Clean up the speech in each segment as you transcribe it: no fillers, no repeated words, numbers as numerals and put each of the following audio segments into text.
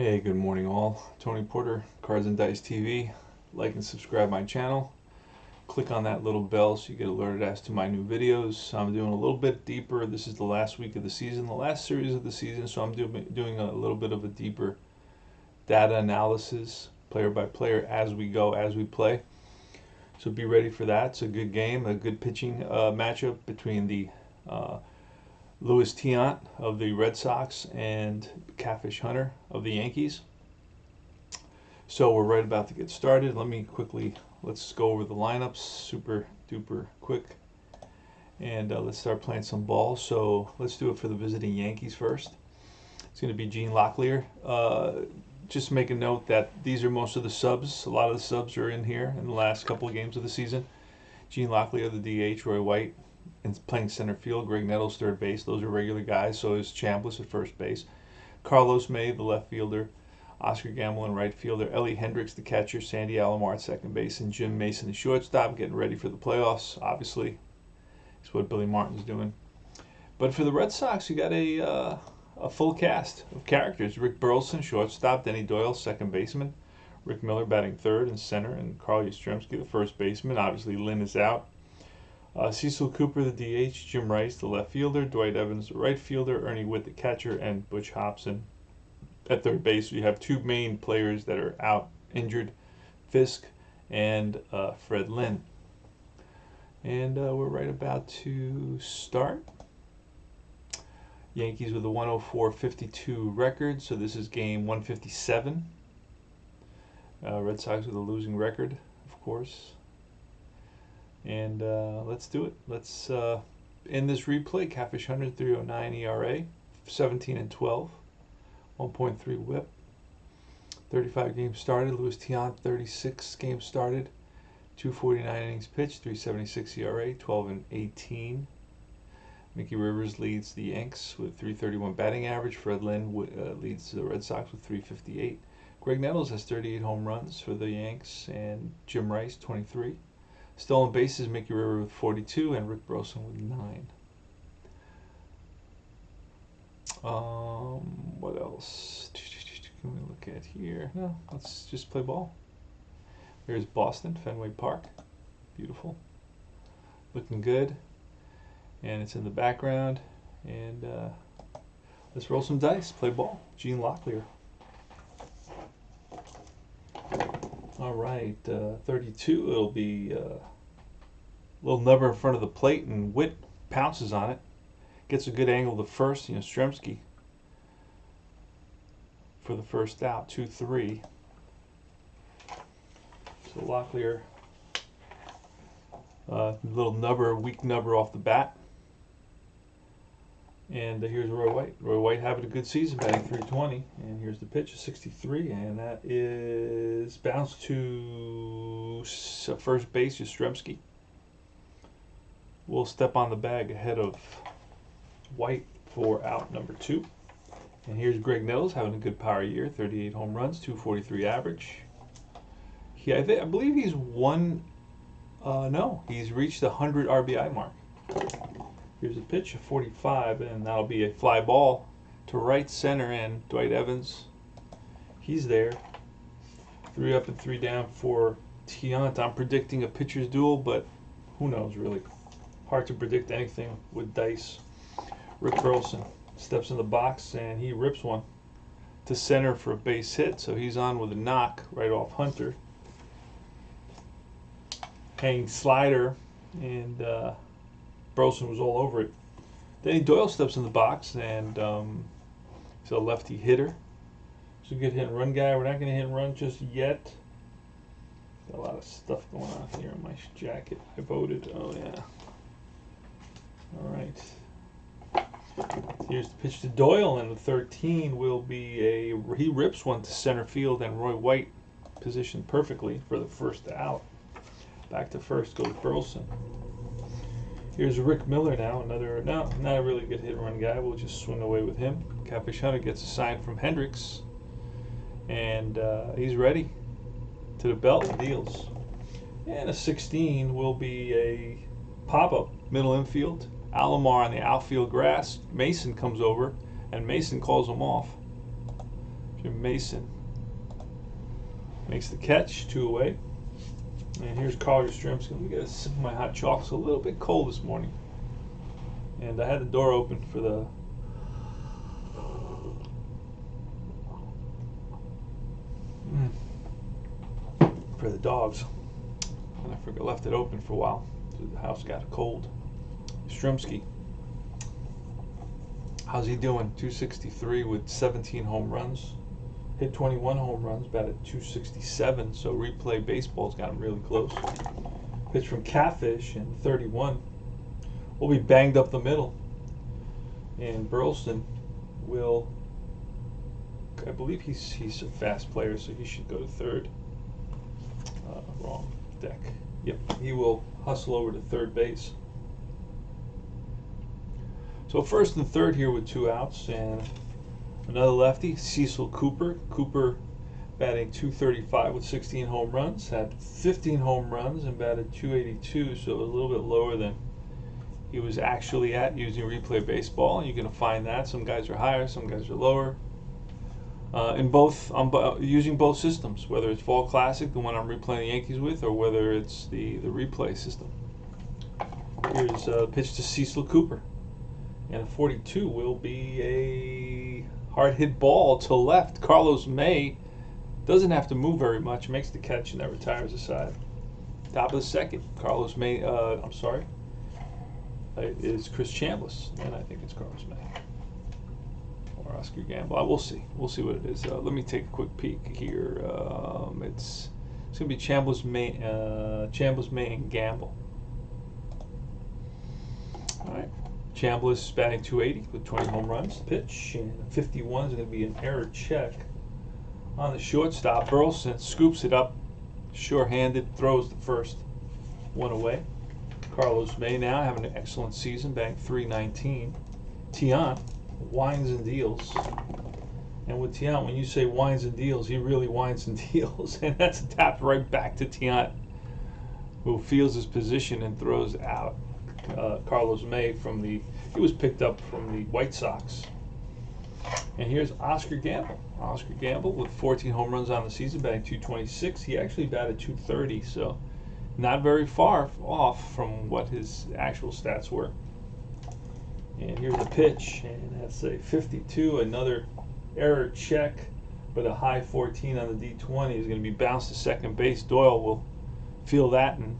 Hey, good morning all. Tony Porter, Cards and Dice TV. Like and subscribe my channel. Click on that little bell so you get alerted as to my new videos. I'm doing a little bit deeper. This is the last week of the season, the last series of the season, so I'm doing a little bit of a deeper data analysis, player by player, as we go, as we play. So be ready for that. It's a good game, a good pitching matchup between the Louis Tiant of the Red Sox and Catfish Hunter of the Yankees. So we're right about to get started. Let's go over the lineups super duper quick. And let's start playing some ball. So let's do it for the visiting Yankees first. It's going to be Gene Locklear. Just make a note that these are most of the subs. A lot of the subs are in here in the last couple of games of the season. Gene Locklear, the DH, Roy White, and playing center field, Greg Nettles, third base. Those are regular guys. So is Chambliss at first base. Carlos May, the left fielder. Oscar Gamble, right fielder. Ellie Hendricks, the catcher. Sandy Alomar at second base. And Jim Mason, the shortstop, getting ready for the playoffs, obviously. It's what Billy Martin's doing. But for the Red Sox, you got a full cast of characters. Rick Burleson, shortstop. Denny Doyle, second baseman. Rick Miller batting third and center. And Carl Yastrzemski, the first baseman. Obviously, Lynn is out. Cecil Cooper, the DH, Jim Rice, the left fielder, Dwight Evans, the right fielder, Ernie Witt, the catcher, and Butch Hobson at third base. You have two main players that are out injured, Fisk and Fred Lynn. And we're right about to start. Yankees with a 104-52 record, so this is game 157. Red Sox with a losing record, of course. And let's do it. Let's end this replay. Catfish Hunter, 3.09 ERA, 17-12, 1.3 WHIP, 35 games started. Louis Tiant, 36 games started, 249 innings pitched, 3.76 ERA, 12-18. Mickey Rivers leads the Yanks with 3.31 batting average. Fred Lynn leads the Red Sox with 3.58. Greg Nettles has 38 home runs for the Yanks, and Jim Rice, 23. Stolen bases, Mickey River with 42 and Rick Burleson with 9. What else can we look at here? No, let's just play ball. Here's Boston, Fenway Park. Beautiful. Looking good. And it's in the background. And let's roll some dice, play ball. Gene Locklear. All right, 32, it'll be a little number in front of the plate, and Witt pounces on it. Gets a good angle to first, Yastrzemski for the first out, 2-3. So Locklear, little nubber, weak nubber off the bat. And here's Roy White. Roy White having a good season, batting .320. And here's the pitch, 63, and that is bounced to first base, Yastrzemski. Will step on the bag ahead of White for out number 2. And here's Greg Nettles having a good power year, 38 home runs, 243 average. I believe he's he's reached the 100 RBI mark. Here's a pitch, a 45, and that'll be a fly ball to right center, and Dwight Evans, he's there. 3 up and 3 down for Tiant. I'm predicting a pitcher's duel, but who knows, really. Hard to predict anything with dice. Rick Burleson steps in the box, and he rips one to center for a base hit, so he's on with a knock right off Hunter. Hanging slider, and Burleson was all over it. Denny Doyle steps in the box, and he's a lefty hitter. He's a good hit and run guy. We're not going to hit and run just yet. Got a lot of stuff going on here in my jacket. I voted. Oh, yeah. All right. Here's the pitch to Doyle, and the 13 will be he rips one to center field, and Roy White positioned perfectly for the first out. Back to first goes Burleson. Here's Rick Miller now, not a really good hit and run guy. We'll just swing away with him. Catfish Hunter gets a sign from Hendricks, and he's ready to the belt and deals. And a 16 will be a pop-up middle infield. Alomar on the outfield grass. Mason comes over, and Mason calls him off. Jim Mason makes the catch, 2 away. And here's Carl Yastrzemski. Let me get a sip of my hot chocolate. It's a little bit cold this morning. And I had the door open for the dogs. And I forgot, left it open for a while. So the house got cold. Yastrzemski. How's he doing? 263 with 17 home runs. Hit 21 home runs, batted 267, so replay baseball's got him really close. Pitch from Catfish in 31. Will be banged up the middle. And Burleson will, I believe he's a fast player, so he should go to third. Wrong deck. Yep, he will hustle over to third base. So first and third here with 2 outs, and another lefty, Cecil Cooper. Cooper batting 235 with 16 home runs, had 15 home runs and batted 282, so a little bit lower than he was actually at using replay baseball. You're going to find that some guys are higher, some guys are lower. Using both systems, whether it's Fall Classic, the one I'm replaying the Yankees with, or whether it's the replay system. Here's a pitch to Cecil Cooper. And a 42 will be a hard hit ball to left. Carlos May doesn't have to move very much, makes the catch, and that retires aside. Top of the second. Carlos May, it is Chris Chambliss, and I think it's Carlos May. Or Oscar Gamble. We'll see. We'll see what it is. Let me take a quick peek here. It's going to be Chambliss, May, and Gamble. All right. Chambliss batting 280 with 20 home runs. Pitch, and 51 is going to be an error check on the shortstop. Burleson scoops it up, sure-handed, throws the first, 1 away. Carlos May now having an excellent season, batting 319. Tiant winds and deals. And with Tiant, when you say winds and deals, he really winds and deals. And that's a tap right back to Tiant, who feels his position and throws out Carlos May he was picked up from the White Sox. And here's Oscar Gamble. Oscar Gamble with 14 home runs on the season, batting 226. He actually batted 230, so not very far off from what his actual stats were. And here's the pitch, and that's a 52, another error check, but a high 14 on the D20 is going to be bounced to second base. Doyle will feel that and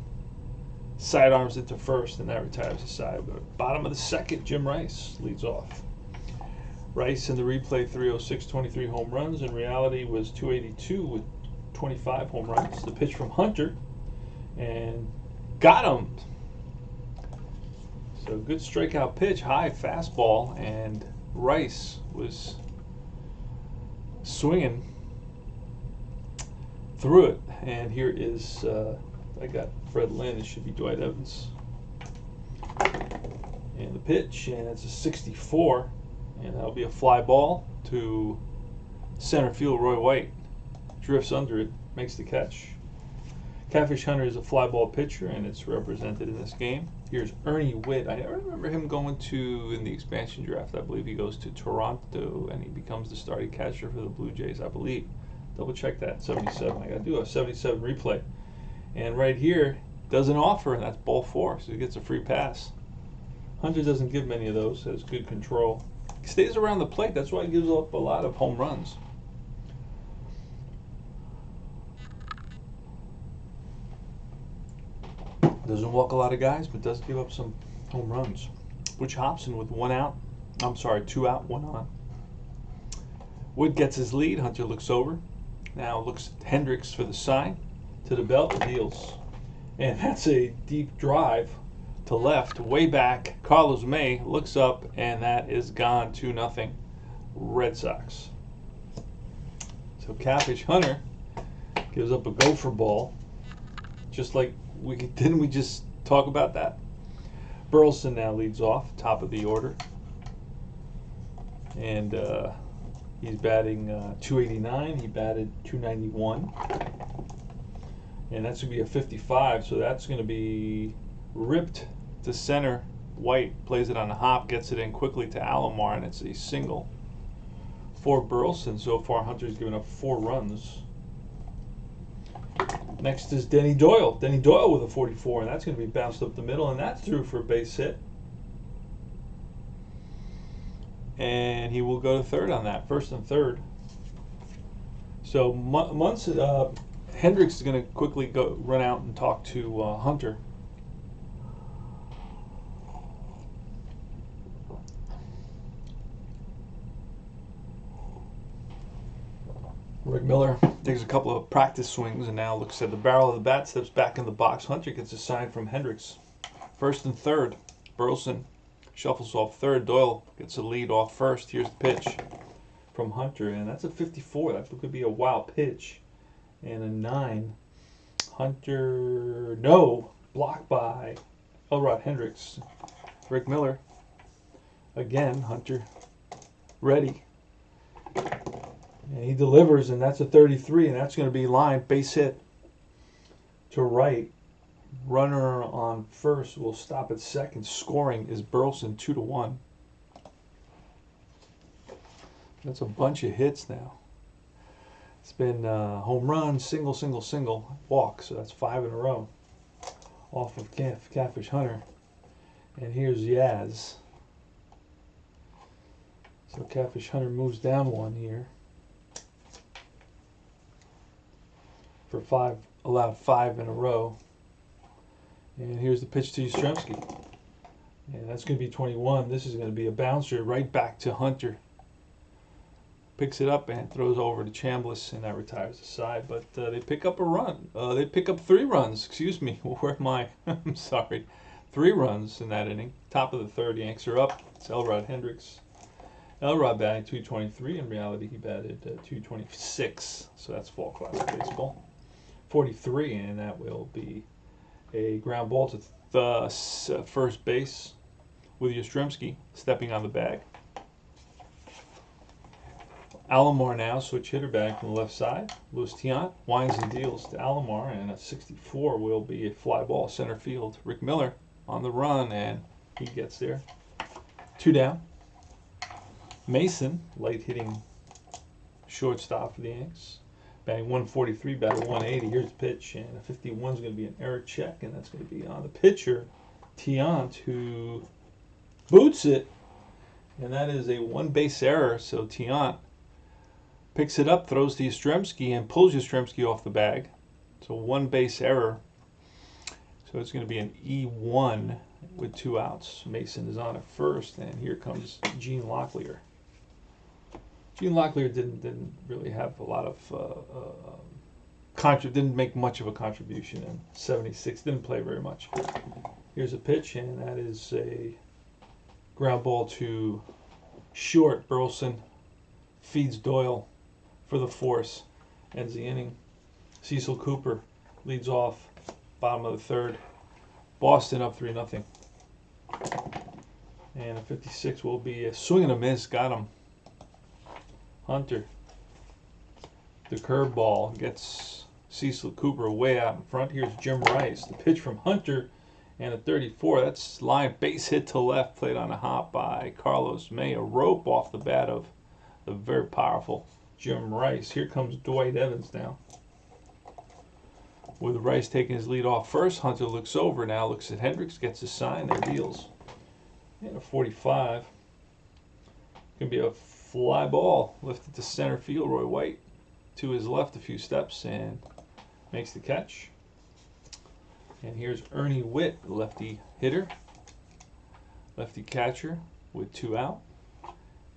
sidearms it to first, and that retires aside. But bottom of the second, Jim Rice leads off. Rice in the replay 306, 23 home runs. In reality was 282 with 25 home runs. The pitch from Hunter, and got him. So good strikeout pitch, high fastball, and Rice was swinging through it. And here is, I got Fred Lynn, it should be Dwight Evans. And the pitch, and it's a 64, and that'll be a fly ball to center field. Roy White drifts under it, makes the catch. Catfish Hunter is a fly ball pitcher, and it's represented in this game. Here's Ernie Witt. I remember him going in the expansion draft, I believe he goes to Toronto, and he becomes the starting catcher for the Blue Jays, I believe. Double check that, 77. I got to do a 77 replay. And right here, does an offer, and that's ball 4, so he gets a free pass. Hunter doesn't give many of those, has good control. He stays around the plate, that's why he gives up a lot of home runs. Doesn't walk a lot of guys, but does give up some home runs. Butch Hobson with 2 out, 1 on. Wood gets his lead. Hunter looks over. Now looks at Hendricks for the sign. To the belt, deals. And that's a deep drive to left, way back. Carlos May looks up, and that is gone, 2-0 Red Sox. So Catfish Hunter gives up a gopher ball, just like didn't we just talk about that? Burleson now leads off, top of the order. And he's batting 289. He batted 291. And that's going to be a 55, so that's going to be ripped to center. White plays it on the hop, gets it in quickly to Alomar, and it's a single. for Burleson. So far, Hunter's given up 4 runs. Next is Denny Doyle. Denny Doyle with a 44, and that's going to be bounced up the middle, and that's through for a base hit. And he will go to third on that, first and third. So Hendricks is going to quickly run out and talk to Hunter. Rick Miller takes a couple of practice swings and now looks at the barrel of the bat, steps back in the box. Hunter gets a sign from Hendricks. First and third. Burleson shuffles off third. Doyle gets a lead off first. Here's the pitch from Hunter, and that's a 54. That could be a wild pitch. And a 9. Hunter, no, blocked by Elrod Hendricks. Rick Miller, again, Hunter, ready. And he delivers, and that's a 33, and that's going to be line, base hit to right. Runner on first will stop at second. Scoring is Burleson 2-1. That's a bunch of hits now. It's been home run, single, single, single, walk, so that's 5 in a row off of Catfish Hunter. And here's Yaz. So Catfish Hunter moves down 1 here. For 5, allowed 5 in a row. And here's the pitch to Yastrzemski. And that's going to be 21. This is going to be a bouncer right back to Hunter. Picks it up and throws over to Chambliss, and that retires the side. But they pick up a run. They pick up 3 runs. Excuse me. Where am I? I'm sorry. 3 runs in that inning. Top of the third. Yanks are up. It's Elrod Hendricks. Elrod batting 223. In reality, he batted 226. So that's fall class baseball. 43, and that will be a ground ball to first base with Yastrzemski stepping on the bag. Alomar now, switch hitter back from the left side. Louis Tiant winds and deals to Alomar, and a 64 will be a fly ball center field. Rick Miller on the run, and he gets there. 2 down. Mason, light hitting shortstop for the Yanks. Batting 143, batted 180. Here's the pitch, and a 51 is going to be an error check, and that's going to be on the pitcher, Tiant, who boots it, and that is a 1-base error. So Tiant picks it up, throws to Yastrzemski, and pulls Yastrzemski off the bag. So 1-base error. So it's going to be an E1 with 2 outs. Mason is on at first, and here comes Gene Locklear. Gene Locklear didn't really have a lot of didn't make much of a contribution in '76. Didn't play very much. Here's a pitch, and that is a ground ball to short. Burleson feeds Doyle for the force. Ends the inning. Cecil Cooper leads off. Bottom of the third. Boston up 3-0. And a 56 will be a swing and a miss. Got him. Hunter. The curveball gets Cecil Cooper way out in front. Here's Jim Rice. The pitch from Hunter and a 34. That's line base hit to left. Played on a hop by Carlos May. A rope off the bat of the very powerful Jim Rice. Here comes Dwight Evans now. With Rice taking his lead off first, Hunter looks over now, looks at Hendricks, gets a sign, there deals. And a 45. Gonna be a fly ball lifted to center field. Roy White to his left a few steps and makes the catch. And here's Ernie Witt, lefty hitter, lefty catcher with 2 out.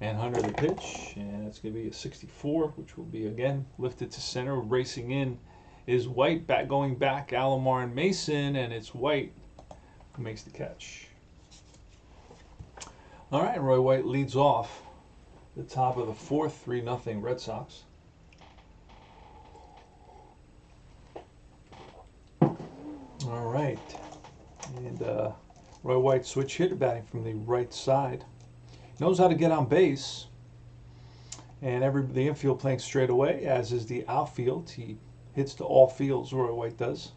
And Hunter the pitch, and it's going to be a 64, which will be again lifted to center. Racing in is White, going back, Alomar and Mason, and it's White who makes the catch. All right, Roy White leads off the top of the 4th, 3-0 Red Sox. All right, and Roy White switch hitter batting from the right side. Knows how to get on base, and the infield playing straight away, as is the outfield. He hits to all fields, Roy White does.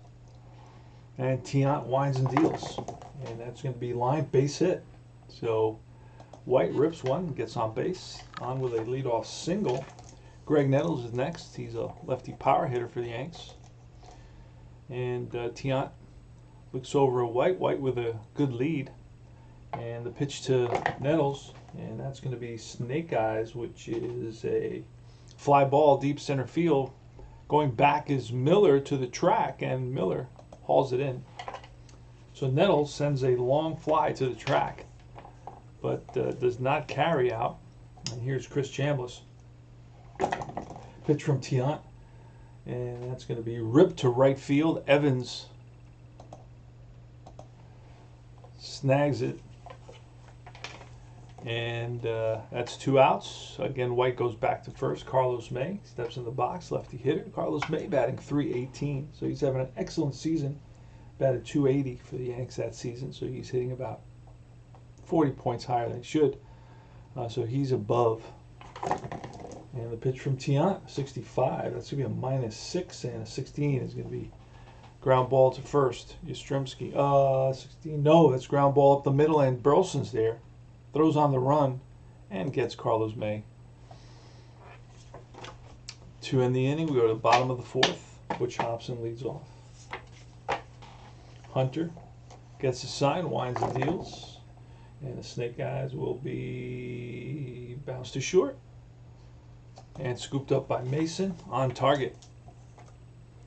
And Tiant winds and deals, and that's going to be line base hit. So White rips one, gets on base, on with a leadoff single. Greg Nettles is next. He's a lefty power hitter for the Yanks. And Tiant looks over at White. White with a good lead. And the pitch to Nettles, and that's going to be Snake Eyes, which is a fly ball deep center field. Going back is Miller to the track, and Miller hauls it in. So Nettles sends a long fly to the track, but does not carry out. And here's Chris Chambliss. Pitch from Tiant, and that's going to be ripped to right field. Evans snags it, and that's 2 outs. Again, White goes back to first. Carlos May steps in the box, lefty hitter. Carlos May batting .318, so he's having an excellent season. Batted .280 for the Yanks that season, so he's hitting about 40 points higher than he should. So he's above. And the pitch from Tiant, 65. That's going to be a -6, and a 16 is going to be ground ball to first. Yastrzemski, 16. No, that's ground ball up the middle, and Burleson's there. Throws on the run and gets Carlos May. To end the inning, we go to the bottom of the 4th. Butch Hobson leads off. Hunter gets a sign, winds and deals, and the Snake Eyes will be bounced to short and scooped up by Mason on target.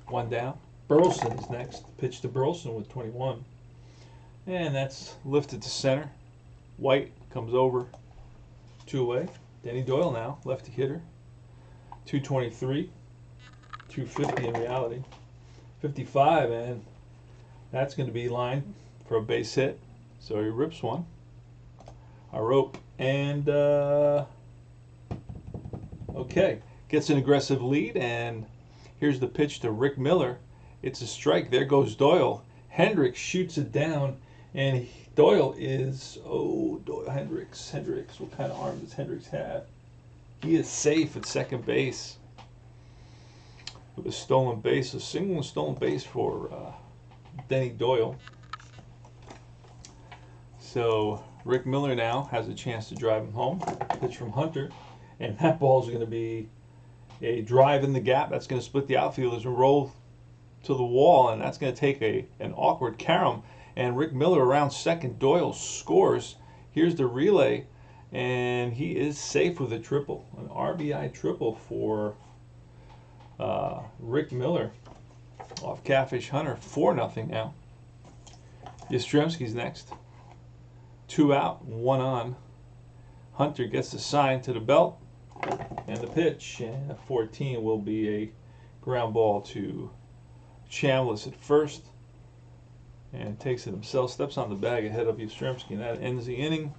1 down. Burleson is next. Pitch to Burleson with 21, and that's lifted to center. White comes over 2 away. Denny Doyle now, lefty hitter. 223, 250 in reality. 55, and that's going to be lined for a base hit. So he rips one. A rope. And, okay. Gets an aggressive lead. And here's the pitch to Rick Miller. It's a strike. There goes Doyle. Hendricks shoots it down. And Doyle is, Hendricks. What kind of arm does Hendricks have? He is safe at second base with a stolen base. A single stolen base for Denny Doyle. So Rick Miller now has a chance to drive him home. Pitch from Hunter, and that ball is going to be a drive in the gap. That's going to split the outfielders and roll to the wall, and that's going to take an awkward carom. And Rick Miller around second. Doyle scores. Here's the relay, and he is safe with a triple, an RBI triple for Rick Miller. Off Catfish Hunter, 4-0 now. Yastrzemski's next. 2 out, 1 on. Hunter gets the sign to the belt, and the pitch, and a 14 will be a ground ball to Chambliss at first, and takes it himself. Steps on the bag ahead of Yastrzemski, and that ends the inning.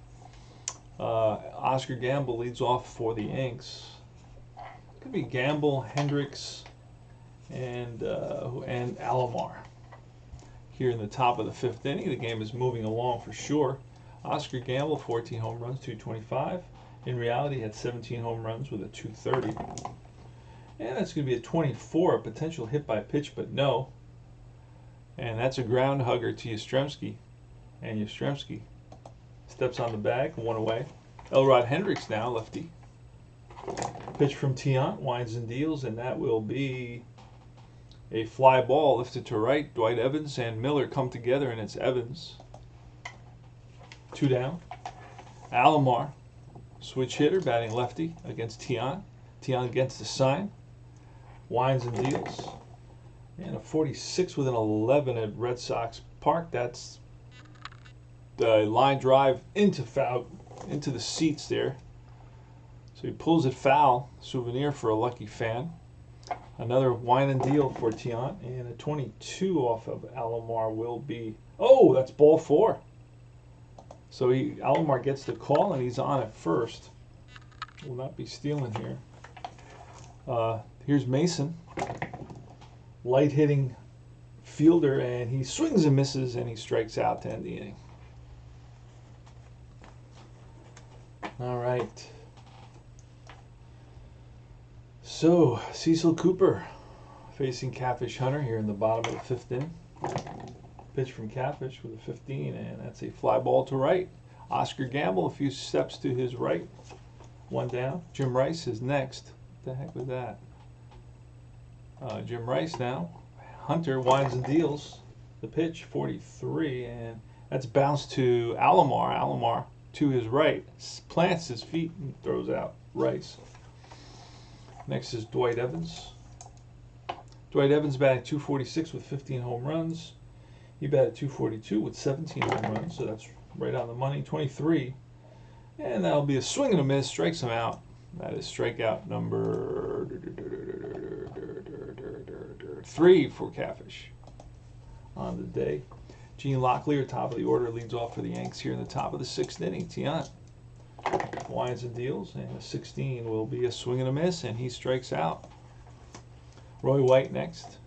Oscar Gamble leads off for the Yanks. Could be Gamble, Hendricks, and Alomar. Here in the top of the 5th inning, the game is moving along for sure. Oscar Gamble, 14 home runs, 225. In reality, he had 17 home runs with a 230. And that's going to be a 24, a potential hit by pitch, but no. And that's a ground hugger to Yastrzemski. And Yastrzemski steps on the bag, 1 away. Elrod Hendricks now, lefty. Pitch from Tiant, winds and deals, and that will be a fly ball lifted to right. Dwight Evans and Miller come together, and it's Evans. 2 down. Alomar, switch hitter, batting lefty against Tiant. Tiant against the sign. Winds and deals. And a 46 with an 11 at Red Sox Park. That's the line drive into the seats there. So he pulls it foul. Souvenir for a lucky fan. Another wine and deal for Tiant, and a 22 off of Alomar will be. Oh, that's ball 4. So Alomar gets the call, and he's on at first. Will not be stealing here. Here's Mason, light hitting fielder, and he swings and misses, and he strikes out to end the inning. All right. So Cecil Cooper facing Catfish Hunter here in the bottom of the 5th inning. Pitch from Catfish with a 15, and that's a fly ball to right. Oscar Gamble, a few steps to his right. One down. Jim Rice is next. What the heck was that? Jim Rice now. Hunter winds and deals. The pitch, 43, and that's bounced to Alomar. Alomar to his right. Plants his feet and throws out Rice. Next is Dwight Evans. Dwight Evans batting .246 with 15 home runs. He batted .242 with 17 home runs, so that's right on the money. 23. And that'll be a swing and a miss, strikes him out. That is strikeout number 3 for Catfish on the day. Gene Locklear, top of the order, leads off for the Yanks here in the top of the 6th inning. Tiant winds and deals, and a 16 will be a swing and a miss, and he strikes out. Roy White next.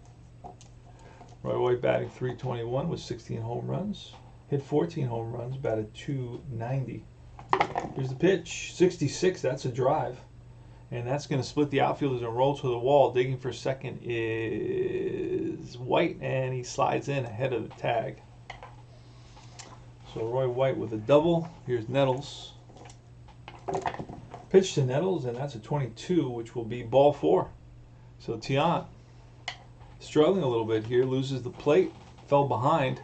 Roy White batting .321 with 16 home runs. Hit 14 home runs, batted .290. Here's the pitch, 66, that's a drive. And that's going to split the outfielders and roll to the wall. Digging for second is White, and he slides in ahead of the tag. So Roy White with a double. Here's Nettles. Pitch to Nettles, and that's a 22, which will be ball 4. So Tiant struggling a little bit here, loses the plate, fell behind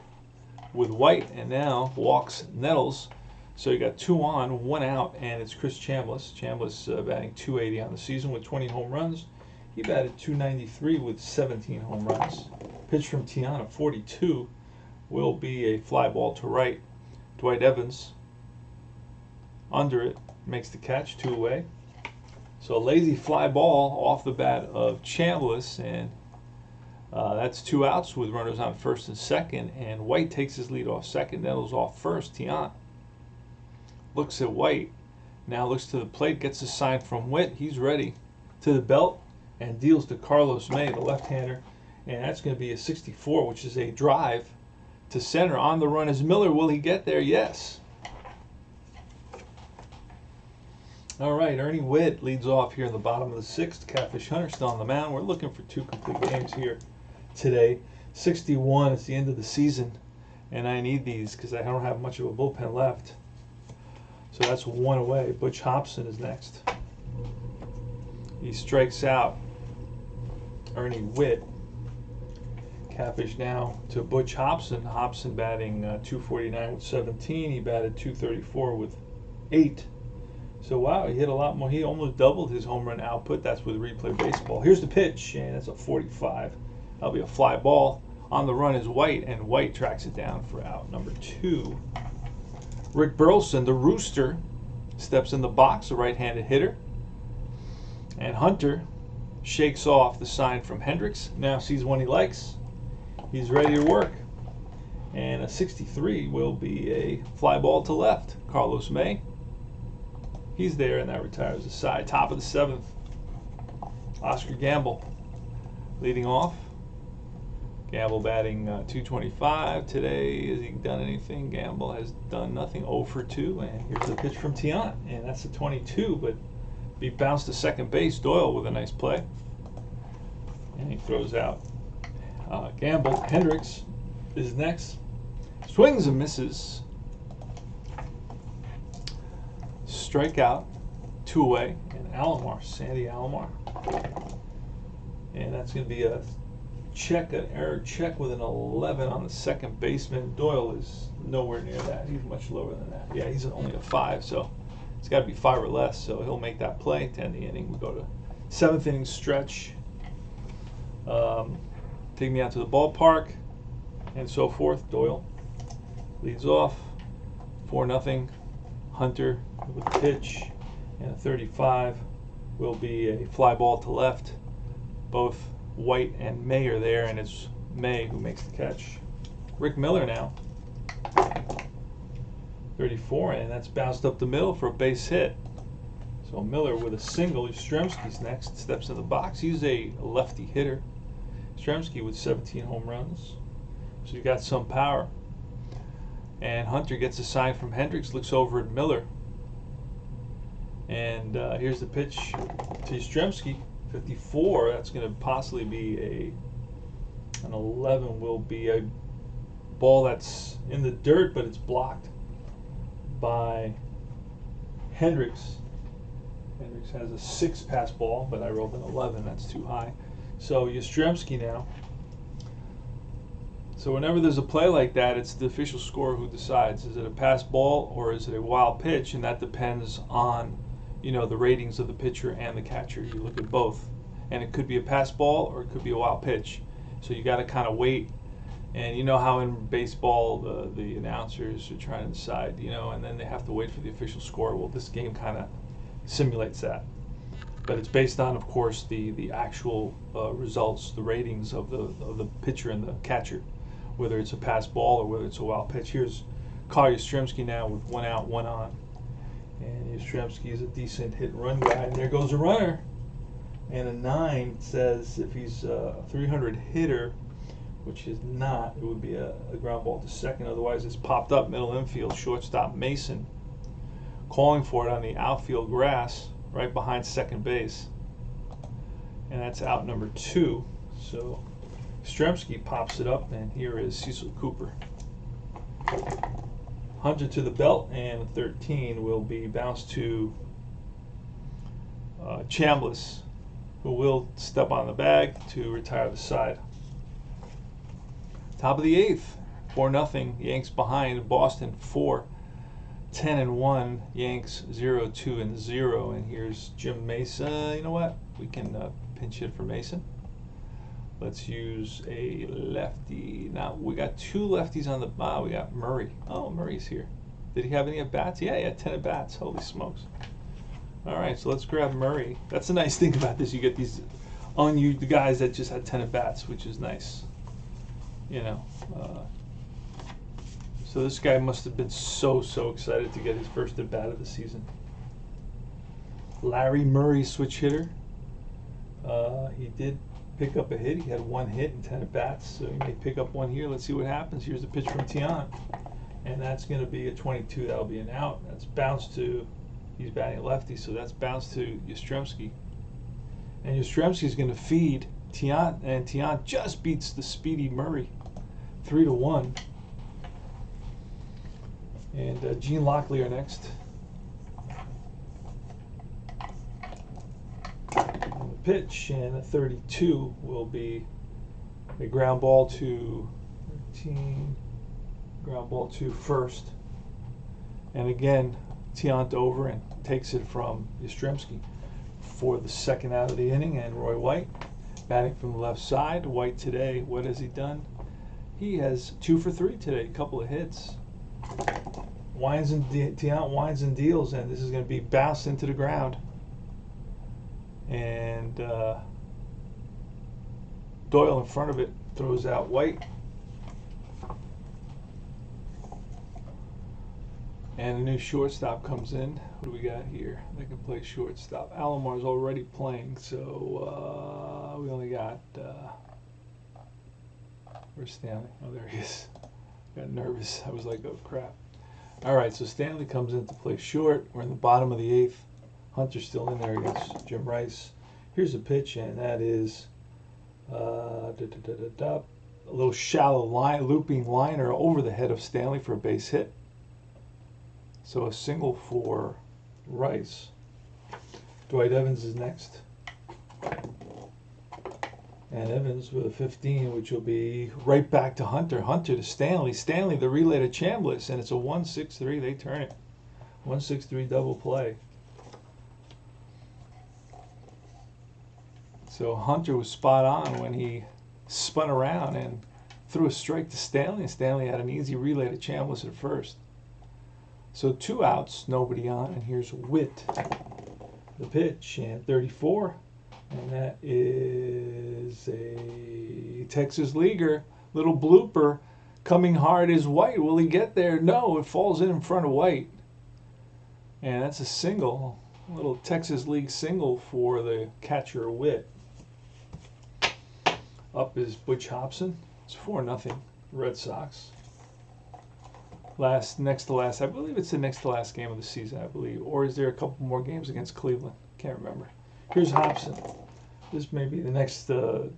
with White, and now walks Nettles. So you got 2 on, 1 out, and it's Chris Chambliss. Chambliss batting .280 on the season with 20 home runs. He batted .293 with 17 home runs. Pitch from Tiant, 42, will be a fly ball to right. Dwight Evans under it, makes the catch, 2 away. So a lazy fly ball off the bat of Chambliss, and that's 2 outs with runners on first and second, and White takes his lead off second. Nettles off first. Tiant looks at White, now looks to the plate, gets a sign from Witt. He's ready to the belt and deals to Carlos May, the left-hander, and that's going to be a 64, which is a drive to center. On the run is Miller. Will he get there? Yes. All right, Ernie Witt leads off here in the bottom of the 6th. Catfish Hunter still on the mound. We're looking for 2 complete games here today. 61, it's the end of the season, and I need these because I don't have much of a bullpen left. So that's 1 away. Butch Hobson is next. He strikes out Ernie Witt. Catfish now to Butch Hobson. Hobson batting .249 with 17. He batted .234 with 8. So wow, he hit a lot more. He almost doubled his home run output. That's with replay baseball. Here's the pitch, and it's a 45. That'll be a fly ball. On the run is White, and White tracks it down for out number 2. Rick Burleson, the Rooster, steps in the box, a right-handed hitter. And Hunter shakes off the sign from Hendricks. Now sees one he likes. He's ready to work. And a 63 will be a fly ball to left. Carlos May, he's there, and that retires the side. Top of the 7th. Oscar Gamble leading off. Gamble batting .225 today. Has he done anything? Gamble has done nothing. 0 for 2. And here's the pitch from Tiant, and that's a 22, but he bounced to second base. Doyle with a nice play, and he throws out Gamble. Hendricks is next. Swings and misses. Strikeout, 2 away, and Alomar, Sandy Alomar. And that's going to be a check, an error check with an 11 on the second baseman. Doyle is nowhere near that. He's much lower than that. Yeah, he's only a 5, so it's got to be 5 or less, so he'll make that play to end the inning. We go to 7th inning stretch. Take me out to the ballpark, and so forth. Doyle leads off, 4-0. Hunter with a pitch, and a 35 will be a fly ball to left. Both White and May are there, and it's May who makes the catch. Rick Miller now, 34, and that's bounced up the middle for a base hit. So Miller with a single. Yastrzemski's next, steps in the box. He's a lefty hitter. Yastrzemski with 17 home runs, so you got some power. And Hunter gets a sign from Hendricks, looks over at Miller. And here's the pitch to Yastrzemski, 54. That's going to possibly be an 11, will be a ball that's in the dirt, but it's blocked. by Hendricks. Hendricks has a 6 pass ball, but I rolled an 11. That's too high. So Yastrzemski now. So whenever there's a play like that, it's the official scorer who decides. Is it a pass ball or is it a wild pitch? And that depends on, you know, the ratings of the pitcher and the catcher. You look at both. And it could be a pass ball or it could be a wild pitch. So you got to kind of wait. And you know how in baseball the announcers are trying to decide, you know, and then they have to wait for the official score. Well, this game kind of simulates that. But it's based on, of course, the actual results, the ratings of the pitcher and the catcher, whether it's a pass ball or whether it's a wild pitch. Here's Carl Yastrzemski now with 1 out, 1 on. And Yastrzemski is a decent hit and run guy. And there goes a runner. And a 9 says if he's a 300 hitter, which is not, it would be a ground ball to second. Otherwise, it's popped up middle infield, shortstop Mason, calling for it on the outfield grass right behind second base. And that's out number 2. So Yastrzemski pops it up, and here is Cecil Cooper. Hunter to the belt, and 13 will be bounced to Chambliss, who will step on the bag to retire the side. Top of the 8th, 4-0. Yanks behind Boston 4-10-1. Yanks 0-2-0. And here's Jim Mason. You know what? We can pinch hit for Mason. Let's use a lefty. Now we got 2 lefties on the. We got Murray. Oh, Murray's here. Did he have any at bats? Yeah, he had 10 at bats. Holy smokes! All right, so let's grab Murray. That's the nice thing about this. You get these unused guys that just had 10 at bats, which is nice. You know. So this guy must have been so excited to get his first at bat of the season. Larry Murray, switch hitter. He did pick up a hit. He had 1 hit and 10 at bats, so he may pick up 1 here. Let's see what happens. Here's the pitch from Tiant, and that's going to be a 22. That'll be an out. That's bounced to. He's batting lefty, so that's bounced to Yastrzemski, and Yastrzemski is going to feed Tiant, and Tiant just beats the speedy Murray, 3-1. And Gene Lockley are next. And the pitch, and a 32 will be a ground ball to 13, ground ball to first. And again, Tiant over and takes it from Yastrzemski for the 2nd out of the inning. And Roy White batting from the left side. White today, what has he done? He has 2 for 3 today, a couple of hits. Tiant winds and deals, and this is going to be bounced into the ground. And Doyle in front of it throws out White. And a new shortstop comes in. What do we got here? They can play shortstop. Alomar's already playing, so we only got. Where's Stanley? Oh, there he is. Got nervous. I was like, oh crap. All right, so Stanley comes in to play short. We're in the bottom of the 8th. Hunter's still in there against Jim Rice. Here's a pitch, and that is a little shallow line, looping liner over the head of Stanley for a base hit. So a single for Rice. Dwight Evans is next. And Evans with a 15, which will be right back to Hunter. Hunter to Stanley. Stanley the relay to Chambliss, and it's a 1-6-3. They turn it. 1-6-3 double play. So Hunter was spot on when he spun around and threw a strike to Stanley, and Stanley had an easy relay to Chambliss at first. So 2 outs, nobody on, and here's Witt, the pitch, and 34, and that is a Texas leaguer. Little blooper, coming hard is White. Will he get there? No, it falls in front of White, and that's a single, a little Texas League single for the catcher Witt. Up is Butch Hobson. It's 4-0 Red Sox. Next to last, I believe it's the next to last game of the season, I believe. Or is there a couple more games against Cleveland? Can't remember. Here's Hobson. This may be the next, the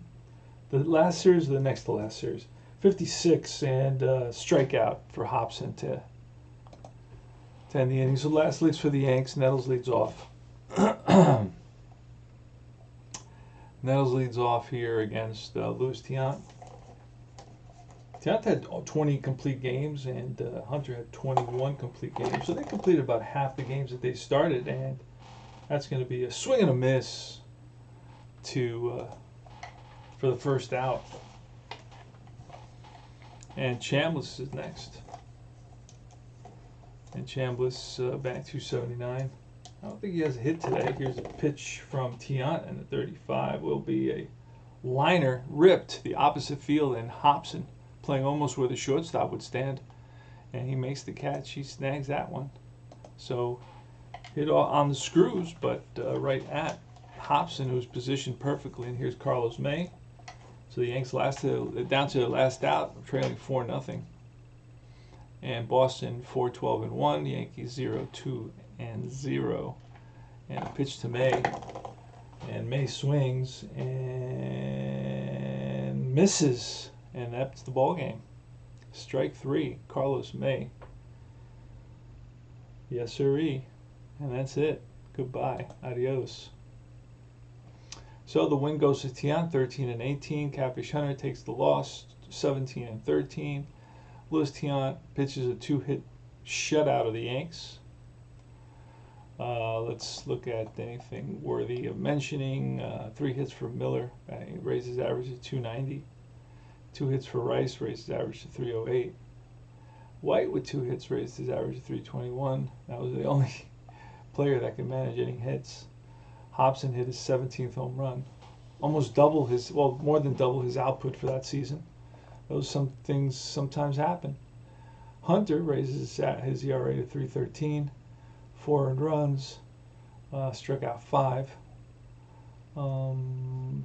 last series or the next to last series. 56 and strikeout for Hobson to to end the inning. So last leads for the Yanks. Nettles leads off. Nettles leads off here against Louis Tiant. Tiant had 20 complete games, and Hunter had 21 complete games. So they completed about half the games that they started, and that's going to be a swing and a miss to for the first out. And Chambliss is next. And Chambliss batting 279. I don't think he has a hit today. Here's a pitch from Tiant, and the 35 will be a liner ripped to the opposite field, and Hobson playing almost where the shortstop would stand. And he makes the catch. He snags that one. So hit on the screws, but right at Hobson, who's positioned perfectly. And here's Carlos May. So the Yanks down to the last out, trailing 4-0. And Boston 4-12-1. Yankees 0-2-0. And a pitch to May. And May swings and misses. And that's the ball game. Strike 3, Carlos May. Yes, sirree. And that's it. Goodbye. Adios. So the win goes to Tiant, 13-18. Catfish Hunter takes the loss, 17-13. Louis Tiant pitches a 2-hit shutout of the Yanks. Let's look at anything worthy of mentioning. 3 hits for Miller, raises average to 290. 2 hits for Rice, raises average to 308. White with 2 hits raised his average to 321. That was the only player that could manage any hits. Hobson hit his 17th home run, almost double his, well, more than double his output for that season. Some things sometimes happen. Hunter raises his ERA to 3.13, 4 earned runs, struck out 5. Tiant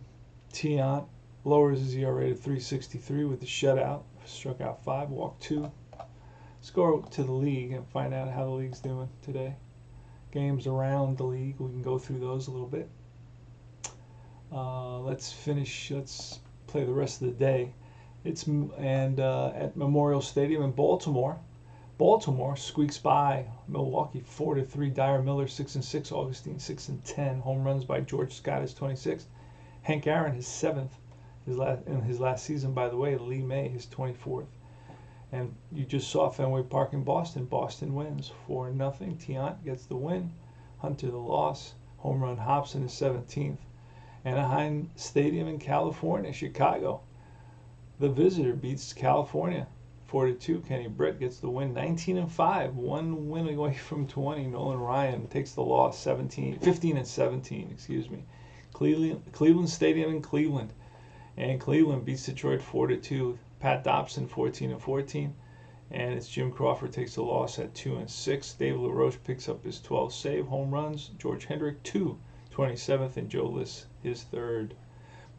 lowers his ERA to 3.63 with the shutout, struck out 5, walked 2. Let's go to the league and find out how the league's doing today. Games around the league, we can go through those a little bit. Let's play the rest of the day. At Memorial Stadium in Baltimore. Baltimore squeaks by Milwaukee 4-3. Dyer Miller 6-6. Augustine 6-10. Home runs by George Scott is 26th. Hank Aaron his 7th. In his last season, by the way. Lee May his 24th. And you just saw Fenway Park in Boston. Boston wins 4-0. Tiant gets the win. Hunter the loss. Home run Hobson is 17th. Anaheim Stadium in California, Chicago. The visitor beats California 4-2. Kenny Britt gets the win, 19-5. 1 win away from 20. Nolan Ryan takes the loss, 15-17. Excuse me. Cleveland Stadium in Cleveland. And Cleveland beats Detroit 4-2. Pat Dobson 14-14, and it's Jim Crawford takes the loss at 2-6. Dave LaRoche picks up his 12th save. Home runs George Hendrick 2, 27th, and Joe Liss his 3rd.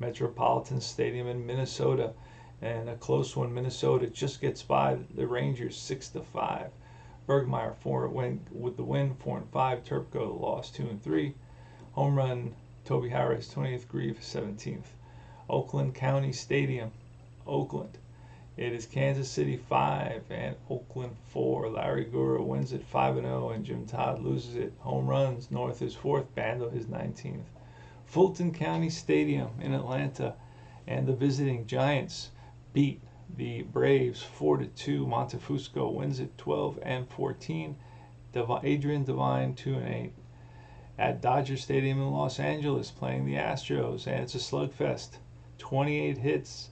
Metropolitan Stadium in Minnesota, and a close one. Minnesota just gets by the Rangers 6-5. Bergmeyer with the win 4-5. Turpko the loss 2-3. Home run Toby Harris 20th. Grieve 17th. Oakland County Stadium, Oakland. It is Kansas City 5 and Oakland 4. Larry Gura wins it 5-0, and Jim Todd loses it. Home runs, North is 4th, Bando his 19th. Fulton County Stadium in Atlanta, and the visiting Giants beat the Braves 4-2. Montefusco wins it 12-14. Adrian Devine 2-8. At Dodger Stadium in Los Angeles, playing the Astros, and it's a slugfest. 28 hits,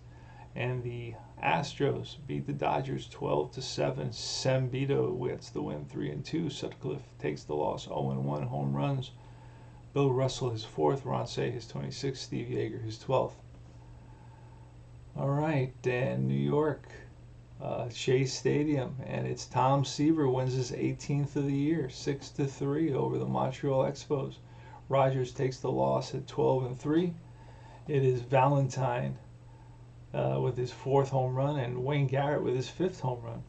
and the Astros beat the Dodgers 12-7. Sambito gets the win 3-2. Sutcliffe takes the loss 0-1. Home runs. Bill Russell his 4th. Ron Say his 26th. Steve Yeager his 12th. All right, and New York, Shea Stadium, and it's Tom Seaver wins his 18th of the year, 6-3 over the Montreal Expos. Rogers takes the loss at 12-3. It is Valentine with his 4th home run, and Wayne Garrett with his 5th home run.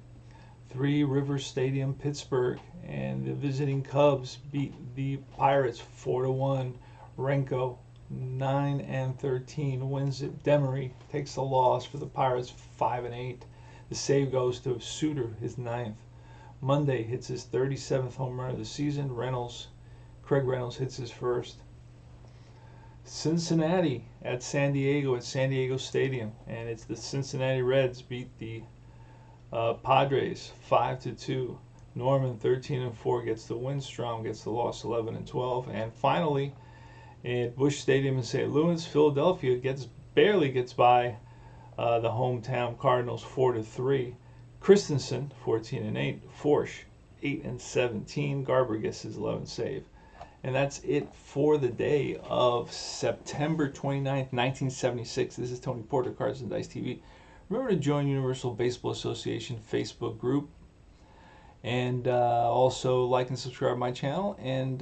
3 River Stadium, Pittsburgh, and the visiting Cubs beat the Pirates 4-1. Renko 9-13 wins it. Demery takes the loss for the Pirates 5-8. The save goes to Suter, his 9th. Monday hits his 37th home run of the season. Craig Reynolds hits his first. Cincinnati at San Diego Stadium, and it's the Cincinnati Reds beat the Padres 5-2. Norman 13-4 gets the win. Strom gets the loss 11-12. And finally, at Busch Stadium in St. Louis, Philadelphia barely gets by the hometown Cardinals 4-3. Christensen 14-8. Forsch 8-17. Garber gets his 11th save. And that's it for the day of September 29th, 1976. This is Tony Porter, Cards and Dice TV. Remember to join Universal Baseball Association Facebook group. And also like and subscribe my channel, and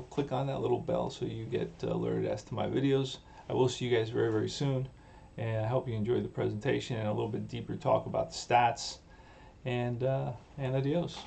click on that little bell so you get alerted as to my videos. I will see you guys very, very soon. And I hope you enjoyed the presentation and a little bit deeper talk about the stats. And adios.